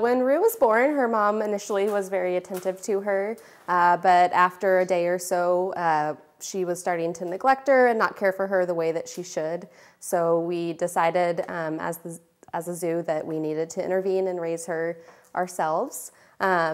when Rue was born, her mom initially was very attentive to her, but after a day or so, she was starting to neglect her and not care for her the way that she should. So we decided as a zoo that we needed to intervene and raise her ourselves.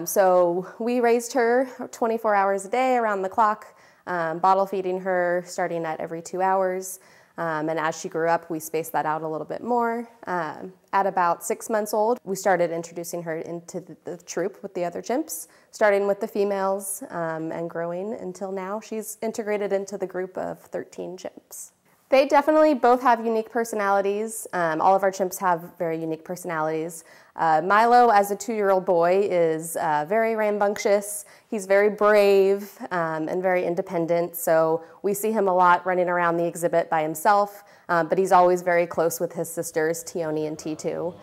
So we raised her 24 hours a day around the clock, bottle feeding her starting at every 2 hours. And as she grew up, we spaced that out a little bit more. At about 6 months old, we started introducing her into the troop with the other chimps, starting with the females and growing until now. She's integrated into the group of 13 chimps. They definitely both have unique personalities. All of our chimps have very unique personalities. Milo, as a 2-year-old boy, is very rambunctious. He's very brave and very independent, so we see him a lot running around the exhibit by himself, but he's always very close with his sisters, Tioni and T2.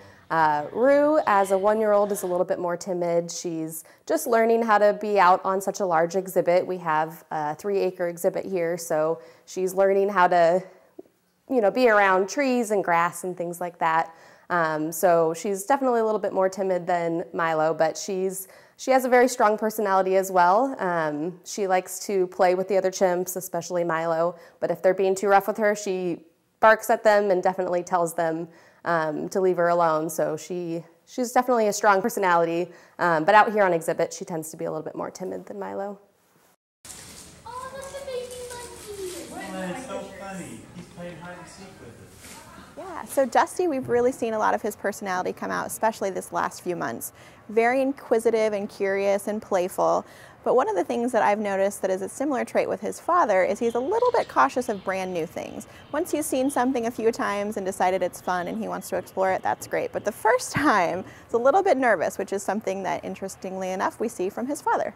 Rue, as a 1-year-old, is a little bit more timid. She's just learning how to be out on such a large exhibit. We have a 3-acre exhibit here, so she's learning how to be around trees and grass and things like that. So she's definitely a little bit more timid than Milo, but she has a very strong personality as well. She likes to play with the other chimps, especially Milo, but if they're being too rough with her, she barks at them and definitely tells them to leave her alone. So she's definitely a strong personality, but out here on exhibit, she tends to be a little bit more timid than Milo. Oh, that's a baby monkey! Oh, it's so funny. He's playing hide and seek with it. Yeah, so Dusty, we've really seen a lot of his personality come out, especially this last few months. Very inquisitive and curious and playful. But one of the things that I've noticed that is a similar trait with his father is he's a little bit cautious of brand new things. Once he's seen something a few times and decided it's fun and he wants to explore it, that's great. But the first time, he's a little bit nervous, which is something that, interestingly enough, we see from his father.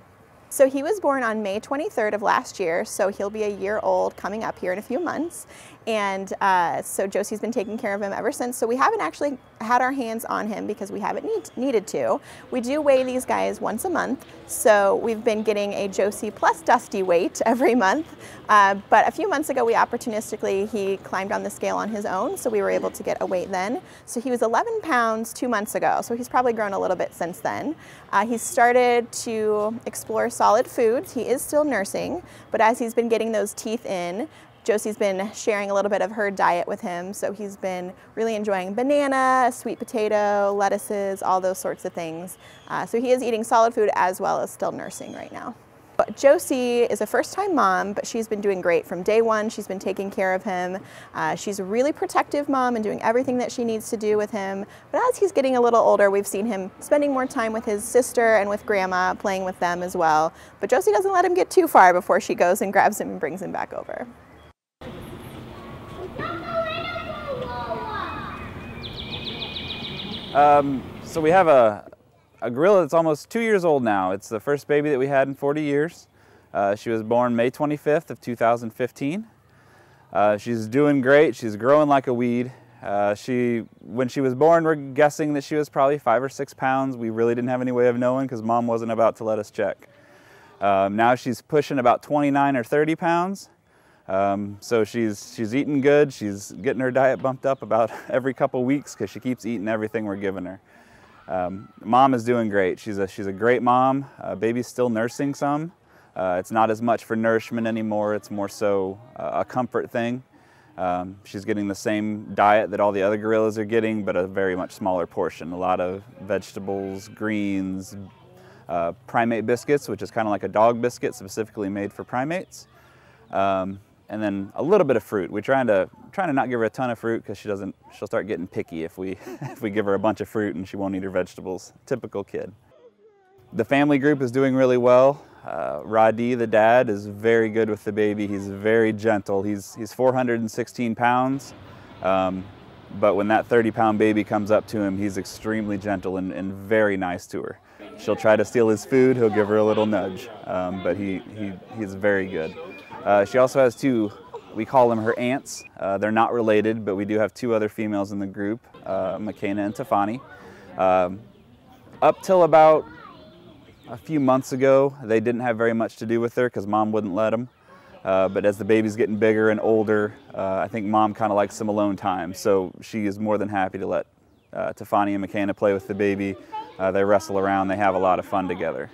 So he was born on May 23rd of last year, so he'll be a year old coming up here in a few months. And so Josie's been taking care of him ever since. So we haven't actually had our hands on him because we haven't needed to. We do weigh these guys once a month. So we've been getting a Josie plus Dusty weight every month. But a few months ago, he climbed on the scale on his own. So we were able to get a weight then. So he was 11 pounds 2 months ago. So he's probably grown a little bit since then. He's started to explore solid foods. He is still nursing, but as he's been getting those teeth in, Josie's been sharing a little bit of her diet with him, so he's been really enjoying banana, sweet potato, lettuces, all those sorts of things. So he is eating solid food as well as still nursing right now. But Josie is a first-time mom, but she's been doing great from day one. She's been taking care of him. She's a really protective mom and doing everything that she needs to do with him. But as he's getting a little older, we've seen him spending more time with his sister and with grandma, playing with them as well. But Josie doesn't let him get too far before she goes and grabs him and brings him back over. So we have a gorilla that's almost 2 years old now. It's the first baby that we had in 40 years. She was born May 25th of 2015. She's doing great. She's growing like a weed. When she was born, we're guessing that she was probably 5 or 6 pounds. We really didn't have any way of knowing because Mom wasn't about to let us check. Now she's pushing about 29 or 30 pounds. So she's eating good. She's getting her diet bumped up about every couple weeks because she keeps eating everything we're giving her. Mom is doing great. She's a great mom. Baby's still nursing some. It's not as much for nourishment anymore. It's more so a comfort thing. She's getting the same diet that all the other gorillas are getting, but a very much smaller portion. A lot of vegetables, greens, primate biscuits, which is kind of like a dog biscuit specifically made for primates. And then a little bit of fruit. We're trying to not give her a ton of fruit because she'll start getting picky if we give her a bunch of fruit and she won't eat her vegetables. Typical kid. The family group is doing really well. Radi, the dad, is very good with the baby. He's very gentle. He's 416 pounds, but when that 30-pound baby comes up to him, he's extremely gentle and very nice to her. She'll try to steal his food. He'll give her a little nudge, but he's very good. She also has two, we call them her aunts. They're not related, but we do have 2 other females in the group, McKenna and Tiffany. Up till about a few months ago, they didn't have very much to do with her because Mom wouldn't let them. But as the baby's getting bigger and older, I think Mom kind of likes some alone time. So she is more than happy to let Tiffany and McKenna play with the baby. They wrestle around, they have a lot of fun together.